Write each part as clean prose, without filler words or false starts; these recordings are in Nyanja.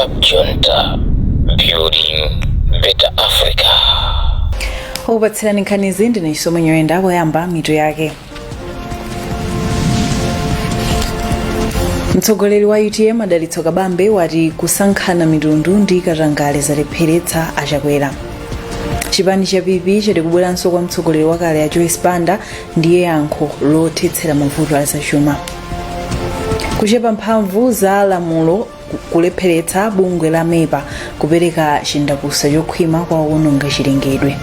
Junta, building better Africa. Upatsirani nkhani zindi ni chisomo nyoyenda poyamba mitu yake. Mtsogoleri wa UTM Adalitso Kabambe wati kusankhana mitundu ndi katangale zalepheretsa achakwera. Chipani cha PP chati kubweranso kwa mtsogoleri wakale a Joyce Banda ndiye yankho lothetsera mavuto azachuma. Kuchepa mphamvu za lamulo kulepheretsa bungwe la MEPA kupereka chindapusa chokhwima kwa owononga chilengedwe.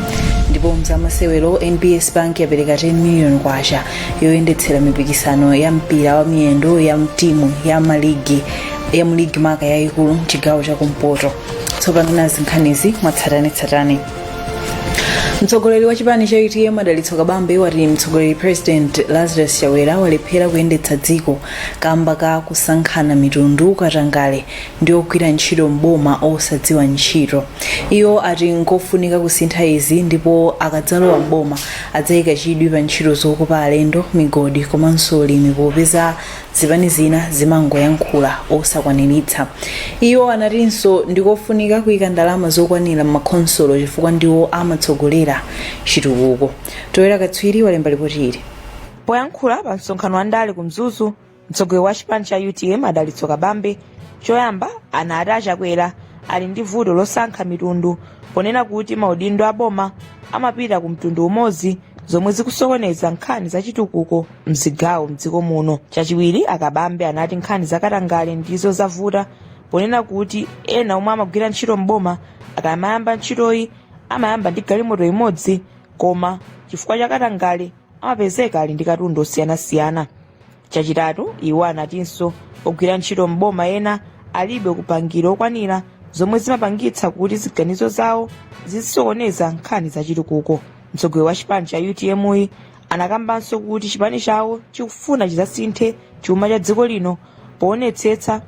Ndipo mzamasewero NBS Bank yapereka 10 million kwacha yoyendetsera mipikisano ya mpira wa miyendo ya mtimu ya muligi maka yayikulu mchigawo chakumpoto. Tsopano nazi nkhanizi mwatsatanetsatane. Mtsogoleri wa chipani cha UTM Adalitso Kabambe wati mtsogoleri President Lazarus Chakwera walephera kuyendetsa dziko kamba ka kusankhana mitundu katangale ndi ogwira ntchito mboma osadziwa ntchito. Iyo ati nkofunika kusintha izi ndipo akadzalowa mboma adzayika chidwi pa ntchito zokopa alendo, migodi komanso ulimi popeza zipani zina zimangoyankhula osakwaniritsa. Iyo anatinso ndikofunika kuyika ndalama zokwanira m'makhonsolo chifukwa ndiwo amatsogolera chitukuko. Toera Katswiri walemba ripoti ili. Poyankhula pa msonkhano wa ndale ku Mzuzu, mtsogoleri wa chipani cha UTM Adalitso Kabambe choyamba anati achakwera ali ndi vuto losankha mitundu ponena kuti maudindo a boma amapita ku mtundu umodzi zomwe zikusokoneza nkhani za chitukuko mzigawo mdziko muno. Chachiwiri Akabambe anati nkhani za katangale ndizo zavuta ponena kuti ena omwe amagwira ntchito mboma akamayamba ntchitoyi amayamba ndi galimoto imodzi koma chifukwa cha katangale amapezeka ali ndi katundu osiyanasiyana. Chachitatu iwo anatinso ogwira ntchito mboma ena alibe kupangiro okwanira zomwe zimapangitsa kuti ziganizo zawo zisokoneza nkhani za chitukuko. Mtsogoleri wa chipani cha UTM anakambanso kuti chipani chawo chikufuna chizasinthe chuma cha dziko lino poonetsetsa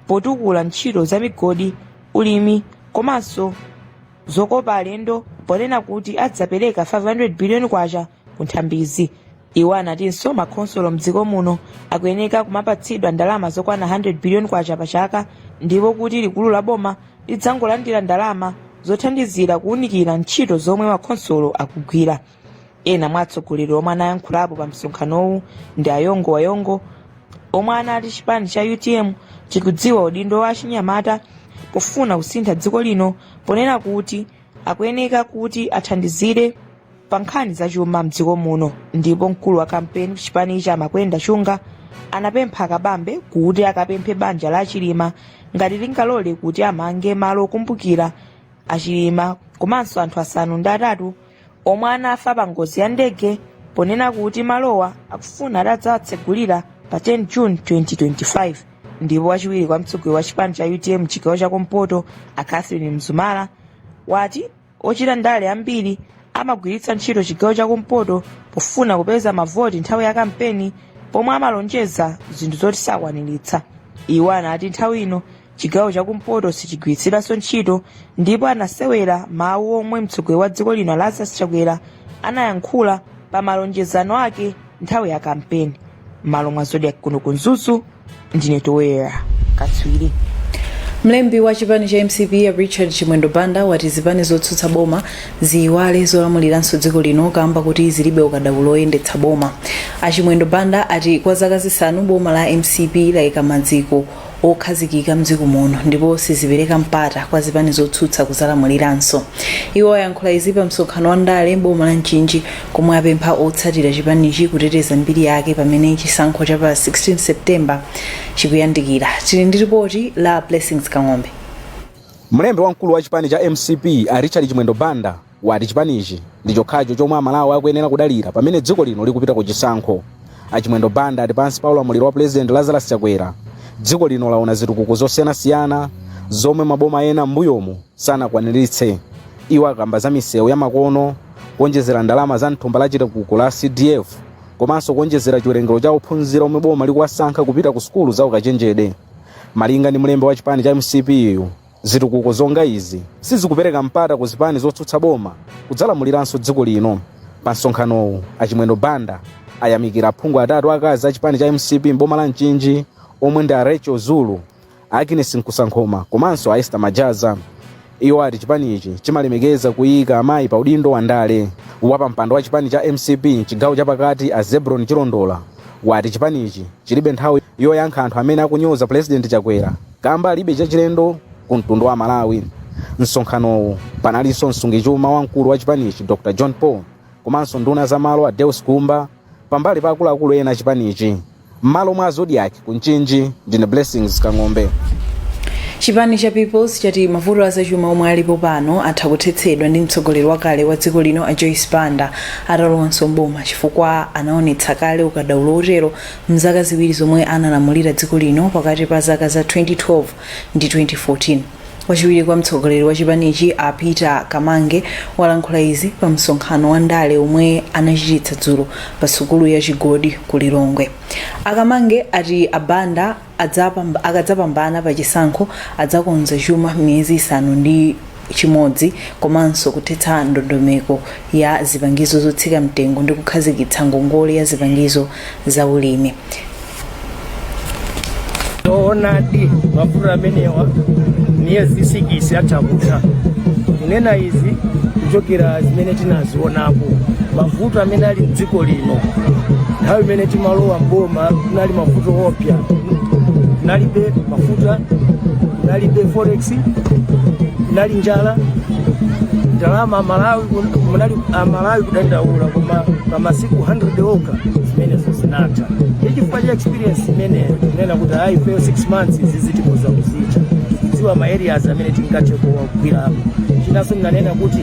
potukula ntchito za migodi, ulimi komanso zokopa alendo ponena kuti adzapereka 500 billion kwacha ku nthambizi. Iwo anatinso makhonsolo mdziko muno akuyeneka kumapatsidwa ndalama zokwana 100 billion kwacha pa chaka ndipo kuti likulu la boma lidzangolandira ndalama zothandizira kuwunikira ntchito zomwe makhonsolo akugwira. Ena mwa atsogoleri omwe anayankhulapo pa msonkhanowu ndi Ayongo Wayongo omwe anati chipani cha UTM chikudziwa udindo wa achinyamata pofuna kusintha dziko lino ponena kuti akuyeneka kuti athandizire pa nkhani za chuma mdziko muno. Ndipo mkulu wa kampeni chipani cha Makwenda Chunga anapempha Kabambe kuti akapemphe banja la Chilima ngati lingalole kuti amange malo okumbukira achilima komanso anthu asanu ndi atatu omwe anafa pa ngozi ya ndege ponena kuti malowa akufuna adzawatsegulira pa 10 June 2025. Ndipo wachiwiri kwa mtsogoleri wa chipani cha UTM chigawo chakumpoto Catherine Mzumala wati ochita ndale ambiri amagwiritsa ntchito chigawo chakumpoto pofuna kupeza mavoti nthawi ya kampeni pomwe amalonjeza zinthu zoti sakwaniritsa. Iwo anati nthawi ino chigawo chakumpoto sichigwiritsidwanso ntchito ndipo anasewera mawu omwe mtsogoleri wa dziko lino Lazarus Chakwera anayankhula pa malonjezano ake nthawi ya kampeni. Malo mwa Zodiac kuno ku Mzuzu ndine Toera Katswiri. Mlembi wa chipani cha MCP ya Richard Chimwendo Banda wati zipani zotsutsa boma ziyiwale zolamuliranso dziko lino kamba kuti zilibe ukadaulo oyendetsa boma. Achimwendo Banda ati kwa zaka zisanu boma la MCP layika maziko okhazikika mdziko muno ndipo sizipereka mpata kwa zipani zotsutsa kuzalamuliranso. Iwo ayankhula izi pa msonkhano wa ndale boma la Mchinji komwe apempha otsatira chipanichi kuteteza mbiri yake pamene chisankho cha pa 16 September chikuyandikira. Tili ndi ripoti la Blessings Kang'ombe. Mlembi wamkulu wa chipani cha MCP a Richard Chimwendo Banda wati chipanichi ndi chokhacho chomwe amalawi akuyenera kudalira pamene dziko lino likupita ku chisankho. Achimwendo Banda ati pansi pa ulamuliro wa President Lazarus Chakwera dziko lino laona zitukuko zosiyanasiyana zomwe maboma ena m'mbuyomu sanakwaniritse. Iwo akamba za misewu ya makono, kuonjezera ndalama za mthumba la chitukuko la CDF komanso kuonjezera chiwerengero cha ophunzira omwe boma likuwasankha kupita ku sukulu za ukachenjede. Malinga ndi mlembi wa chipani cha MCP zitukuko zonga izi sizikupereka mpata ku zipani zotsutsa boma kudzalamuliranso dziko lino. Pa msonkhanowu Achimwendo Banda ayamikira aphungu atatu akazi a chipani cha MCP m'boma la Mchinji omwe ndi Rachel Zulu, Agnes Nkusankhoma komanso a Esther Majaza. Iwo ati chipani ichi chimalemekeza kuyika amayi pa udindo wa ndale. Wapa mpando wa chipani cha MCP chigawo chapakati a Zebron Chilondola wati chipani ichi chilibe nthawi yoyankha anthu amene akunyoza President Chakwera kamba alibe chachilendo ku mtundu wa Malawi. Msonkhanowu panalinso msungichuma wamkulu wa chipani ichi Dr. John Paul komanso nduna za malo a Deus Kumba pambali pa akuluakulu ena chipani ichi. M'malo mwa Zodiac kunchinji ndine Blessings Kang'ombe. Chipani cha Peoples chati mavuto azachuma omwe alipo pano atha kuthetsedwa ndi mtsogoleri wakale wa dziko lino a Joyce Banda atalowanso mboma chifukwa anaonetsa kale ukadaulo otero mzaka ziwiri zomwe analamulira dziko lino pakati pa zaka za 2012 ndi 2014. Wachiwiri kwa mtsogoleri wa chipanichi a Peter Kamange walankhula izi pa msonkhano wa ndale omwe anachititsa dzulo pa sukulu ya Chigodi ku Lilongwe. Akamange ati Abanda akadzapambana pa chisankho adzakonza chuma miyezi 6 komanso kuthetsa ndondomeko ya zipangizo zotsika mtengo ndi kukhazikitsa ngongole ya zipangizo za ulimi. Onadi mavuto amenewa miyezi 6 yatakuta kunena izi kuchokera zimene tinazionapo mavuto amene ali mdziko lino nthawi imene timalowa mboma kunali mavuto opya, kunalibe mafuta, kunalibe forex, kunali njala, ndalama Malawi kudandaula koma pamasiku 100 oka zimene zinatha. Chifukwa cha experience imene kunena kuti I fail 6 months zizitikuza kuzita ziwa ma areas amene tingathe kuwagwira hapo. Chinanso nganena kuti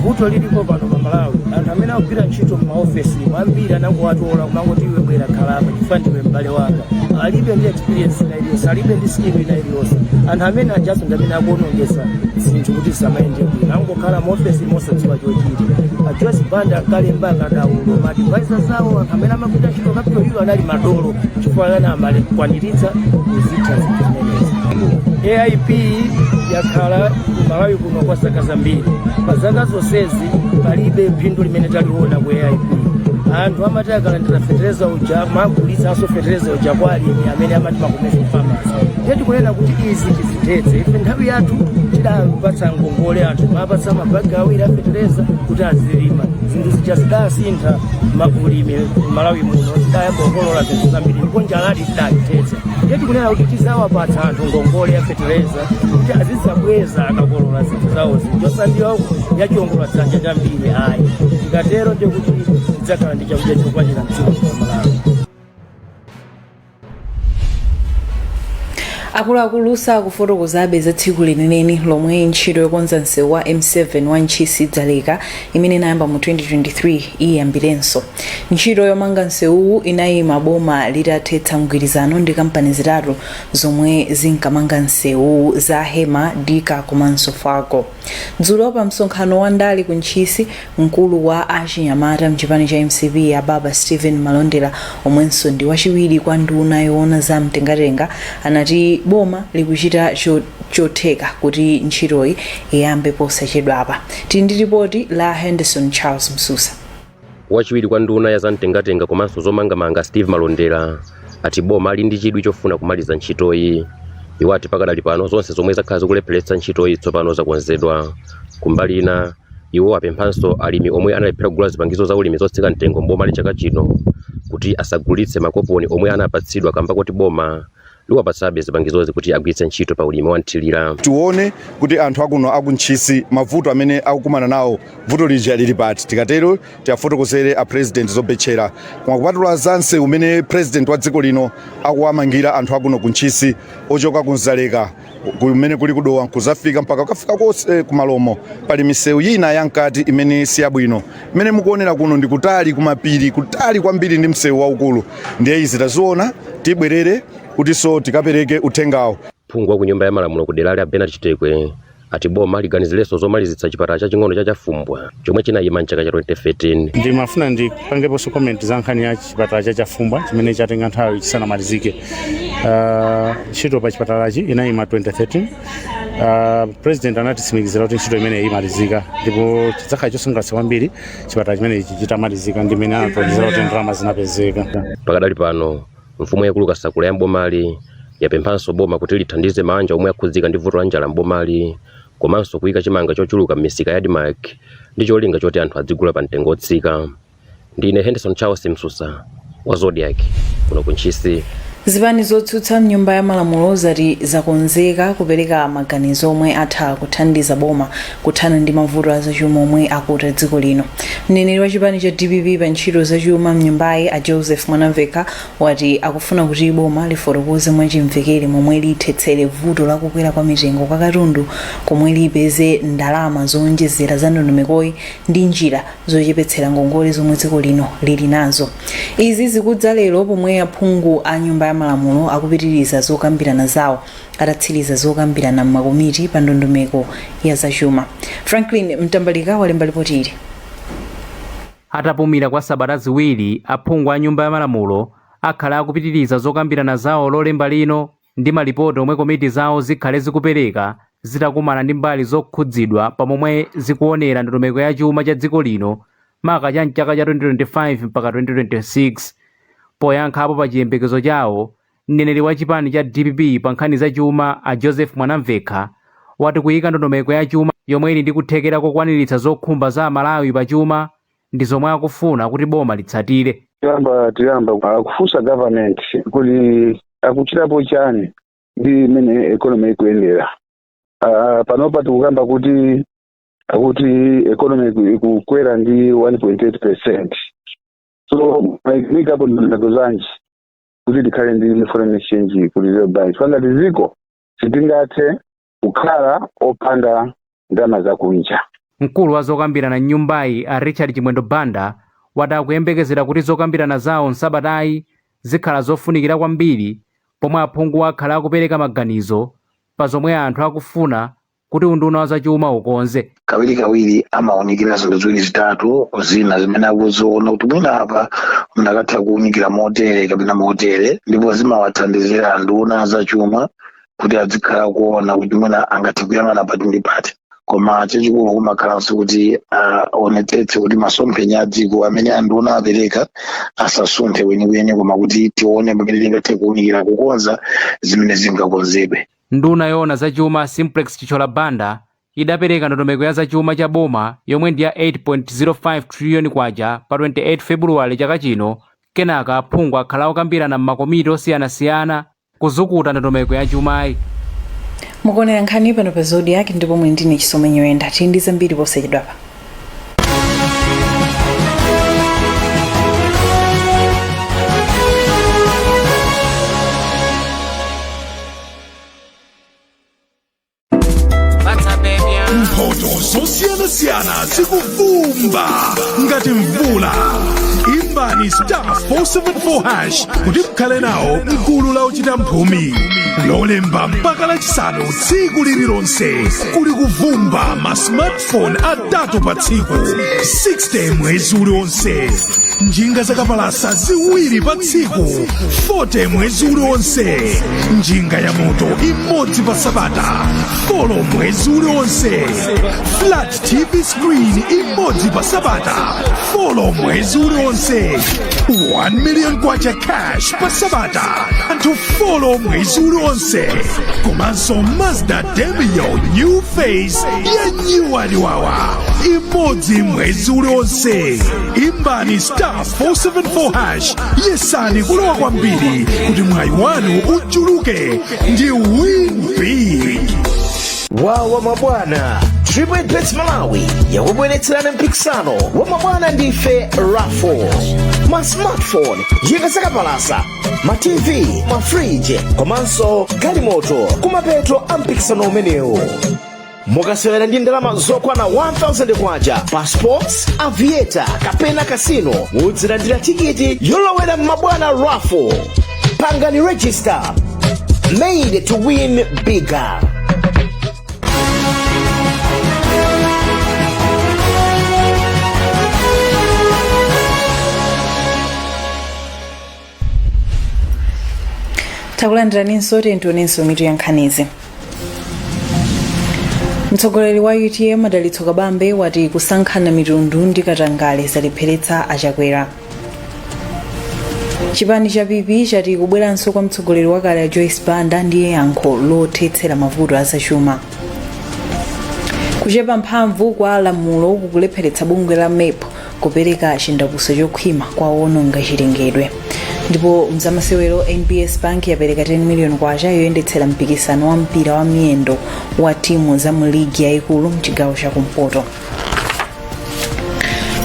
vuto lilipo pano pa Malawi anthu amene akugwira ntchito m'maofesi ambiri anangowatola kumangoti iwe bwera khalapa chifukwa ndiwe m'bale wanga alibe ndi experience ina iliyonse, alibe ndi skill ina iliyonse. Anthu amene ajaso ndi amene akuonongesa zinthu kuti samayende bwino angokhala m'maofesi mosadziwa chochita. A Joyce Banda kale mbanga daulo ma advisors zawo anthu amene amagwira ntchito kapito hilo anali madolo chifukwa ana amalikwaniritsa kuzitha zinthu zimenezi. AIP yakhala Malawi kuno kwa zaka zambiri. Pa zaka zonsezi palibe phindu limene taliona ku AIP. Anthu amati akalandira fetereza uja magulitsa aso fetereza uja kwa alimi amene amati makommercial farmers. Ndeti kunena kuti izi tizithethe. Ife nthawi yathu tidapatsa ngongole anthu mapatsa mabagi awiri a fetereza kuti azilima. Zinthu zichazidasintha makulimi Malawi muno tidayambokolola zinthu zambiri ndipo njaladi tidayithetsa. Ndeti kunena kuti tizawapatsa anthu ngongole ya fetereza kuti azizabweza akakolola zinthu zawo zosandiwa yachiongola dzanja chambiri ayi. Tikatero nje kuti tidzakhala ndi chakudya chokwanira mdziko la Malawi. Akuluakulu sakufotokozabe za tsiku lenileni lomwe ntchito yokonza msewu wa M7 wa Ntchisi Dzaleka imene inayamba mu 2023 iyambirenso. Ntchito yomanga msewuwu inayima boma litathetsa mgwirizano ndi kampani zitatu zomwe zinkamanga msewu za Hema, Dika komanso Fargo. Dzulo pa msonkhano wa ndale ku Ntchisi, mkulu wa achinyamata mchipani cha MCP ya Baba Stephen Malondera omwenso ndi wachiwiri kwa nduna yoona za mtengatenga anati boma likuchita chotheka kuti ntchitoyi iyambe posachedwapa. Tili ndi ripoti la Henderson Charles Msusa. Wachiwiri kwa nduna ya za mtengatenga komanso zomangamanga Steve Malondera ati boma ali ndi chidwi chofuna kumaliza ntchitoyi. Iwo ati pakadali pano zonse zomwe zakhala zikulepheretsa ntchitoyi tsopano zakonzedwa. Kumbali ina iwo apemphanso alimi omwe analephera kugula zipangizo za ulimi zotsika mtengo mboma chaka chino kuti asagulitse makoponi omwe anapatsidwa kamba kuti boma liwapatsabe zipangizozi kuti agwiritse ntchito pa ulimi wa nthilira. Tione kuti anthu akuno akuntchisi mavuto amene akukumana nawo vuto lija lili pati. Tikatero tiafotokozere a president zobetchera koma kupatula zanse umene president wa dziko lino akuwamangira anthu akuno kuntchisi ochoka kunzaleka kumene kuli kudowa kuzafika mpaka kukafika konse kumalomo. Pali misewu ina yankati imene siyabwino imene mukuonera kuno ndi kutali kumapiri kutali kwambiri ndi msewu waukulu. Ndiye izi taziona tibwerere kuti so tikapereke uthengawo. Phungu wa ku nyumba ya malamulo ku dera la Bernard Chitekwe ati boma liganizilenso zomalizitsa chipatala chaching'ono cha Chafumbwa chomwe chinayima mchaka cha 2013. Ndimafuna ndipangeponso comment za nkhani ya chipatala cha Chafumbwa chimene chatenga nthawi chisanamalizike. Ntchito pa chipatalachi inayima 2013. President anatisimikizira kuti ntchito imene imalizika ndipo chidzakhala chosangalatsa kwambiri chipatala chimene chitamalizika ndi imene anatonzera kuti ndalama zinapezeka. Pakadali pano mfumu yakulu Kasakula ya mbomali yapemphanso boma kuti lithandize manja omwe akhudzika ndi vuto la njala mbomali komanso kuyika chimanga chochuluka m'misika ya Denmark ndi cholinga choti anthu adzigula pa mtengo otsika. Ndine Henderson Charles Msusa wa Zodiac kuno kuntchisi. Zipani zotsutsa mnyumba ya malamulo zati zakonzeka kupereka maganizo omwe atha kuthandiza boma kuthana ndi mavuto azachuma omwe akuta dziko lino. Mneneri wa chipani cha DPP pa ntchito zachuma mnyumbayi a Joseph Mwanamveka wati akufuna kuti boma lifotokoze mwachimvekere momwe lithetsere vuto lakukwera kwa mitengo kwa katundu komwe lipeze ndalama zowonjezera za ndondomekoyi ndi njira zochepetsera ngongole zomwe dziko lino lili nazo. Izi zikudza lero pomwe aphungu a nyumba ya malamulo akupitiriza zokambirana zawo atatsiriza zokambirana m'makomiti pa ndondomeko ya zachuma. Franklin Mtambalika walemba ripoti ili. Atapumira kwa sabata ziwiri, aphungu a nyumba ya malamulo akhala akupitiriza zokambirana zawo lolemba lino ndi malipoti omwe komiti zawo zikhale zikupereka zitakumana ndi mbali zokhudzidwa pamomwe zikuonera ndondomeko ya chuma cha dziko lino maka cha mchaka cha 2025 mpaka 2026. Poyankhapo pa chiyembekezo chawo, mneneri wa chipani cha DPP pa nkhani za chuma a Joseph Mwanamveka wati kuyika ndondomeko ya chuma yomwe ili ndi kuthekera kokwaniritsa zokhumba za Malawi pa chuma ndi zomwe akufuna kuti boma litsatire. Tiyamba kufunsa government kuti akuchitapo chani ndi mene economy ikuyendera. Panopa tikukamba kuti economy ikukwera ndi 1.8%. So maikapo ndondomeko zanji kuti tikhale ndi foreign exchange kuti zero balance. Panga tiziko sitingathe kukhala opanda ndalama zakunja. Mkulu wa zokambirana nyumbayi a Richard Chimwendo Banda wati akuyembekezera kuti zokambirana zawo nsabatayi zikhala zofunikira kwambiri pomwe aphungu akhala akupereka maganizo pa zomwe anthu akufuna kuti unduna wa zachuma ukonze. Kawiri amaonekera zinthu ziwiri zitatu zina zimene akuziona kuti mwina apa munakatha kuunikira motere kapena motere, ndipo zimawathandizira nduna zachuma kuti azikhala kuona kuti mwina angathe kuyang'ana pati ndi pati. Koma chachikulu kumakhalanso kuti onetsetse kuti masomphenya a dziko amene anduna apereka asasunthe kwenikweni, koma kuti tione pamene tingathe kuunikira kukonza zimene zingakonzedwe. Nduna yoona zachuma Simplex Chichola Banda idapereka ndondomeko ya zachuma cha boma yomwe ndi ya 8.05 trillion kwacha pa 28 Februwale chaka chino. Kenaka aphungu akhala okambirana m'makomiti osiyanasiyana kuzukuta ndondomeko ya chumayi. Mukonera nkhani pano pa Zodiac ndipo mwe ndine Chisomenyo Enda tindi zambiri posachedwapa. Mphoto zosiyana zikuvumba ngati mvula. Imbani *474# kuti mukhale nawo mgulu la ochita mphumi lolemba mpaka lachisanu tsiku lililonse. Kuli kuvumba ma smartphone atatu pa tsiku 60 mwezi uliwonse, njinga zakapalasa ziwiri pa tsiku 40 mwezi uliwonse, njinga ya moto imodzi pa sabata 4 mwezi uliwonse, flat TV screen imodzi pa sabata 4 mwezi uliwonse, 1 million kwacha cash pa sabata anthu 4 mwezi uliwonse, komanso Mazda Demio new face ya new adiwawa imodzi mwezi uliwonse. Imbani *474# yesani kulowa kwambiri kuti mwayi wanu uchuluke ndi win big. Wawa mabwana, Triple Bet Malawi yakubweretserani mpikisano wa mabwana ndife raffle. Ma smartphone, njinga zakapalasa, ma TV, ma fridge, komanso galimoto kumapeto a mpikisano umenewu. Mukasewera ndi ndalama zokwana 1000 kwacha, passports, aviator, kapena casino, mudzilandira tikiti yolowera mabwana raffle. Pangani register. Made to win bigger. Takulandirani nsote ntonenso mitu ya nkhanizi. Mtsogoleri wa UTM Adalitso Kabambe wati kusankhana mitundu ndi katangale zalepheretsa achakwera. chipani cha PP chati kubweranso kwa mtsogoleri wakale a Joyce Banda ndiye yankho lothetsera mavuto azachuma. Kuchepa mphamvu kwa lamulo kukulepheretsa bungwe la MEP kupereka chindapuso chokhwima kwa owononga chilengedwe. Ndipo mzamasewero NBS Bank yapereka 10 million kwacha yoyendetsera mpikisano wa mpira wa miyendo wa timu za mu ligi yaikulu mchigawo chakumpoto.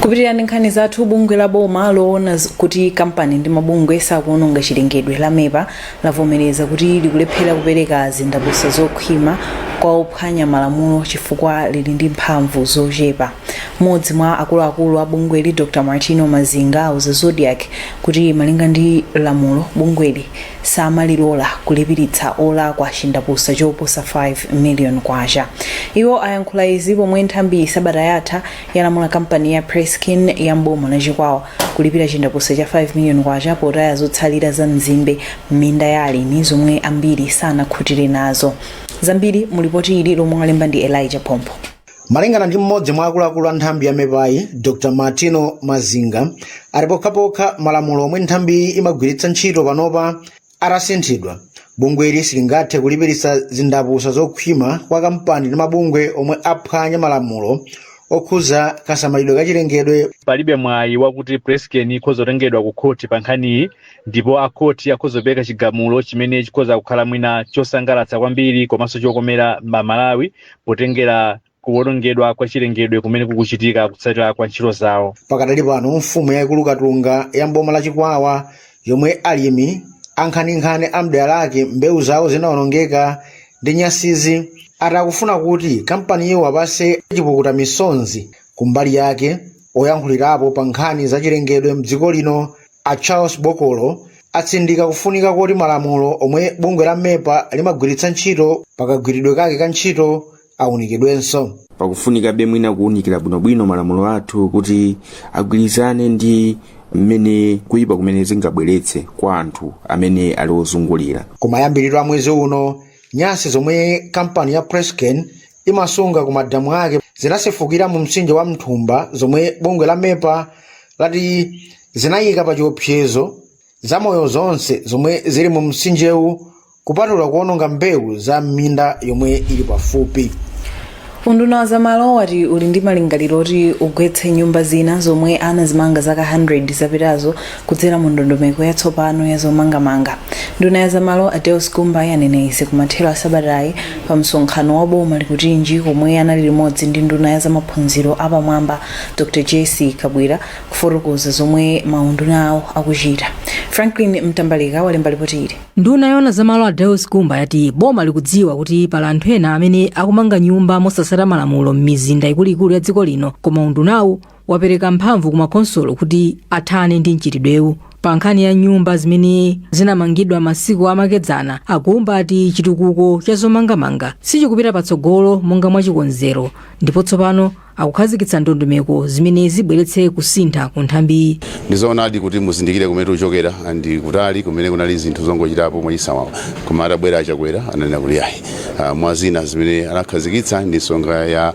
Kupitirira nkhani zathu, bungwe la boma loona kuti kampani ndi mabungwe sakuononga chilengedwe la MEP lavomereza kuti likulephera kupereka zindapuso zokhwima kwa ophwanya malamulo chifukwa lili ndi mphamvu zochepa. Mmodzi mwa akuluakulu a bungweli Dr. Martino Mazinga auza Zodiac kuti malinga ndi lamulo bungweli samalilola kulipiritsa olakwa chindapuso choposa 5 million kwacha. Iwo ayankhula izi pomwe nthambi sabata yatha yalamula kampani ya Preskin ya mboma la Chikwawa kulipira chindapuso cha 5 million kwacha potaya zotsalira za mzimbe m'minda ya alimi zomwe ambiri sanakhutire nazo. Zambiri mulipoti ili lomwe alemba ndi Elijah Pompo. Malingana ndi mmodzi mwa akuluakulu a nthambi ya MEPAyi Dr. Martino Mazinga ali pokhapokha malamulo omwe nthambi imagwiritsa ntchito panopa atasinthidwa. Bungweli silingathe kulipiritsa zindapuso zokhwima kwa kampani ndi mabungwe omwe aphwanya malamulo okhuza kasamalidwe kachilengedwe. Palibe mwayi wakuti Presken ikhozotengedwa ku khoti pa nkhaniyi, ndipo akhoti akhozopereka chigamulo chimene chikhoza kukhala mwina chosangalatsa kwambiri komanso chokomera Malawi potengera kuwonongedwa kwa chilengedwe kumene kukuchitika kutsatira kwa ntchito zawo. Pakadali pano mfumu yaikulu Katunga ya mboma la Chikwawa yomwe alimi ankhaninkhani amdera lake mbewu zawo zinawonongeka ndi nyasizi atakufuna kuti kampani iyo apase chipukuta misonzi kumbali yake. Oyankhulirapo pa nkhani za chilengedwe mdziko lino a Charles Bokolo atsindika kufunika kuti malamulo omwe bungwe la MEP limagwiritsa ntchito pakagwiridwe kake ka ntchito awunikedwenso. Pakufunika mwina kuwunikira bwinobwino malamulo athu kuti agwirizane ndi mmene kuyipa kumene zingabweretse kwa anthu amene ali ozungulira. Kumayambiriro a mwezi uno nyasi zomwe kampani ya Presken imasunga ku madamu ake zinasefukira mu mtsinje wa Mthumba zomwe bungwe la MEP lati zinayika pa chiopsezo zamoyo zonse zomwe zili mu mtsinjewu kupatula kuononga mbewu za minda yomwe ili pafupi. Unduna wa zamalo wati uli ndi malingaliro oti ugwetse nyumba zina zomwe anazimanga zaka 100 zapitazo kudzera mu ndondomeko yatsopano ya zomangamanga. Nduna ya zamalo Adeus Gumba yanena izi kumathero a sabatayi pa msonkhano wa boma likutinji komwe anali limodzi ndi nduna ya zamaphunziro apamwamba Dr. JC Kabwira kufotokoza zomwe maunduna awo akuchita. Franklin Mtambalika walemba ripoti ili. Nduna yona zamalo Adeus Gumba yati boma likudziwa kuti pala anthu ena amene akumanga nyumba mosasata malamulo m'mizinda ikuluikulu ya dziko lino, koma undunawu wapereka mphamvu ku makonsolo kuti athane ndi mchitidwewu. Pa nkhani ya nyumba zimene zinamangidwa masiku amakedzana, Agumba ati chitukuko cha zomangamanga sichikupita patsogolo monga mwachikonzero, ndipo tsopano akukhazikitsa ndondomeko zimene zibweretse kusintha ku nthambi. Ndizoonadi kuti muzindikire kumene uchokera andi kutali kumene kunali zinthu zongochitapo mwachisawawa, koma atabwera achakwera ananena kuti ayi mwazina zimene anakhazikitsa ndi nsonga ya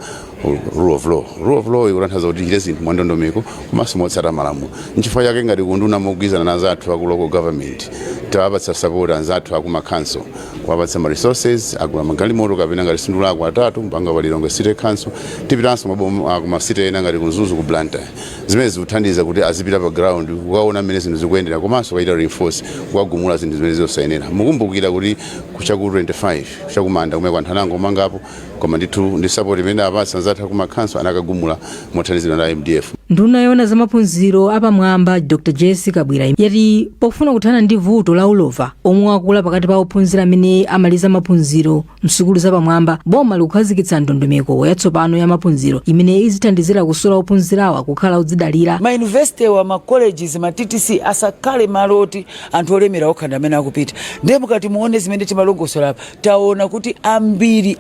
rule of law. Rule of law ikutanthauza kuti tichite zinthu mwandondomeko komanso motsata malamulo. Nchifukwa chake ngati kunduna mogwirizana na anzathu aku local government tawapatsa support anzathu aku makanso, kuwapatsa ma resources agula magalimoto kapena ngati sindu lako atatu mpanga pa Lilongwe City Council, tipitanso maboma ku masite ena ngati kunzuzu ku Blantyre. Zimene zikuthandiza kuti azipita pa ground kukaona mmene zinthu zikuyendera komanso kaita reinforce kukagumula zinthu zimene zosayenera. Mukumbukira kuti kuchaku 25 chakumanda kumene kwa Nthanango mangapo koma ndithu ndi support imene apatsa anzathu aku makanso anakagumula mothandizidwa na MDF. Nduna yona zamaphunziro apamwamba Dr. JC Kabwira yati pofuna kuthana ndi vuto la ulova omwe akula pakati pa ophunzira amene amaliza maphunziro msukulu zapamwamba, boma likukhazikitsa ndondomeko yatsopano ya maphunziro imene izithandizira kusola ophunzirawa kukhala odzidalira. Ma university wa ma colleges ma TTC asakale maloti anthu olemera okhanda amene akupita. Ndiye mukati muone zimene timalongosola apa taona kuti ambiri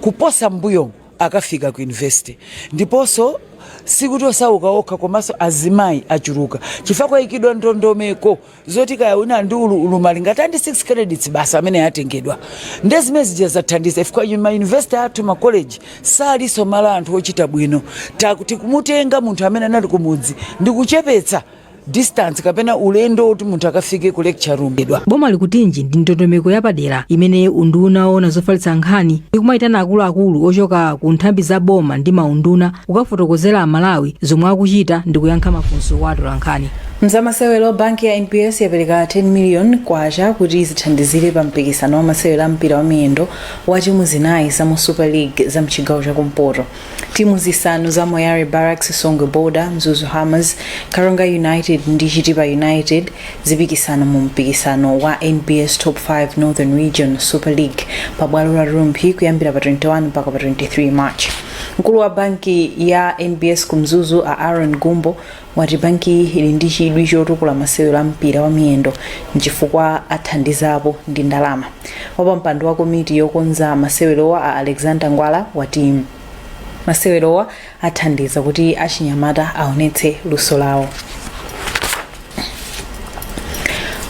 kuposa mbuyo akafika ku university. Ndiponso sikuti osauka okha komanso azimayi achuluka chifukwa ikidwa ndondomeko zoti kaya una ndi ulumali ngati andi 6 credits basa amene atengedwa ndezimene zija zathandiza ifika ma university athu ma college saliso mala anthu ochita bwino takuti kumutenga munthu amene anali kumudzi ndi kuchepetsa distance kapena ulendo kuti munthu akafike ku lecture room. Boma likutinji ndi ndondomeko yapadera imene unduna ona zofalitsa nkhani ikumayitana akuluakulu ochoka ku nthambi za boma ndi maunduna kukafotokozera Amalawi zomwe akuchita ndi kuyankha mafunso kwa atolankhani. Mzamasewero banki ya NPS yapereka 10 million kwacha kuti zithandizire pa mpikisano wa masewero a mpira wa miyendo wa timu zinayi za mu Super League za mchigawo chakumpoto. Timu zisanu za Moyale Barracks, Songwe Border, Mzuzu Hammers, Karonga United ndi Chitipa United zipikisana mu mpikisano wa NPS Top 5 Northern Region Super League pa bwalo la Rumpi kuyambira pa 21 mpaka pa 23 March. Mkulu wa banki ya NPS kumzuzu Aaron Gumbo wati banki ili ndi chidwi chotukula masewero a mpira wa miyendo nchifukwa athandizapo ndi ndalama. Wapampando wa komiti yokonza masewerowa a Alexander Ngwala wati masewerowa athandiza kuti achinyamata aonetse luso lawo.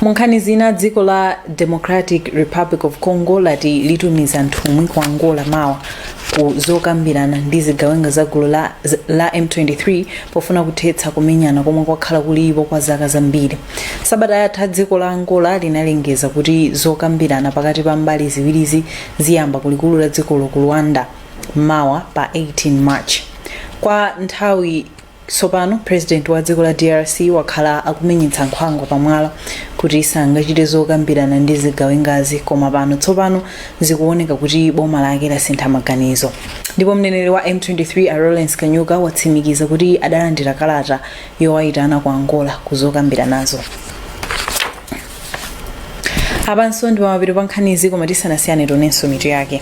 Munkhani zina dziko la Democratic Republic of Congo lati litumiza nthumwi ku Angola mawa ku zokambirana ndi zigawenga za gulu la M23 pofuna kuthetsa kumenyana komwe kwakhala kulipo kwa zaka zambiri. Sabata yatha dziko la Angola linalengeza kuti zokambirana pakati pa mbali ziwirizi ziyamba kulikulu la dziko ku Luanda mawa pa 18 March. Kwa nthawi tsopano president wa dziko la DRC wakhala akumenyetsa nkhwangwa pamwala kuti sangachite zokambirana ndi zigawengazi, koma pano tsopano zikuoneka kuti boma lake lasintha maganizo. Ndipo mneneri wa M23 Lawrence Kanyuka watsimikiza kuti adalandira kalata yowayitana ku Angola kuzokambiranazo. Abanso ndi mapiri pa nkhanizi koma tisanasiyane tonenso mitu yake.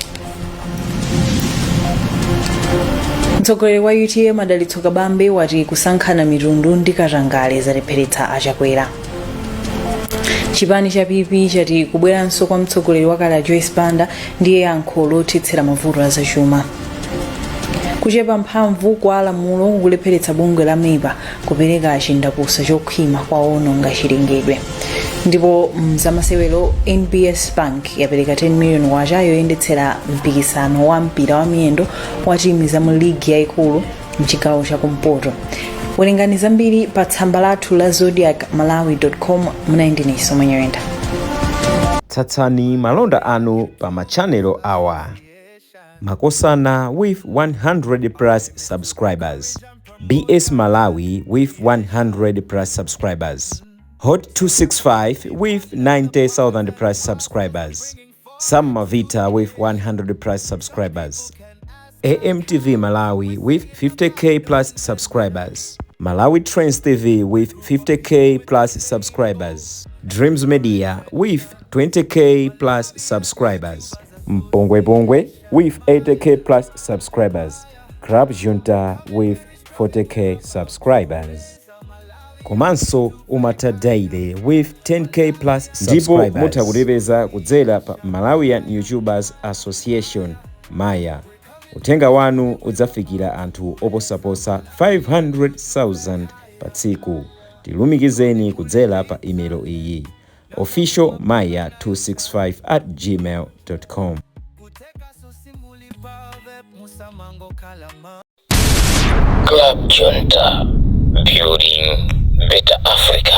Mtsogoleri wa UTM Adalitso Kabambe wati kusankhana mitundu ndi katangale zalepheretsa achakwera. Chipani cha PP chati kubweranso kwa mtsogoleri wakale a Joyce Banda ndiye yankho lothetsera mavuto a zachuma. Kuchepa mphamvu kwa lamulo kukulepheretsa bungwe la MEPA kupereka chindapusa chokhwima kwa owononga chilengedwe. Ndipo mzamasewero NPS Bank yapereka 10 million kwacha yoyendetsera mpikisano wa mpira wa miyendo wa timu za mu ligi yaikulu mchigawo chakumpoto. Werengani zambiri pa tsamba lathu la zodiacmalawi.com munayendiniso mwenyewe. Tsatsani malonda anu pa machanelo awa. Makosana with 100 plus subscribers. BS Malawi with 100 plus subscribers. Hot 265 with 90,000 plus subscribers. Sam Mavita with 100 plus subscribers. AMTV Malawi with 50k plus subscribers. Malawi Trends TV with 50k plus subscribers. Dreams Media with 20k plus subscribers. Mpongwe Pongwe with 80k plus subscribers. Club Junta with 40k subscribers. Komanso Umata Daily with 10k plus subscribers. Ndipo mutakutipeza kudzera pa Malawian YouTubers Association Maya. Utenga wanu udzafikira anthu oposaposa 500,000 pa tsiku. Tilumikizeni kudzera pa email iyi officialmaya265@gmail.com. Club Junta, building better Africa.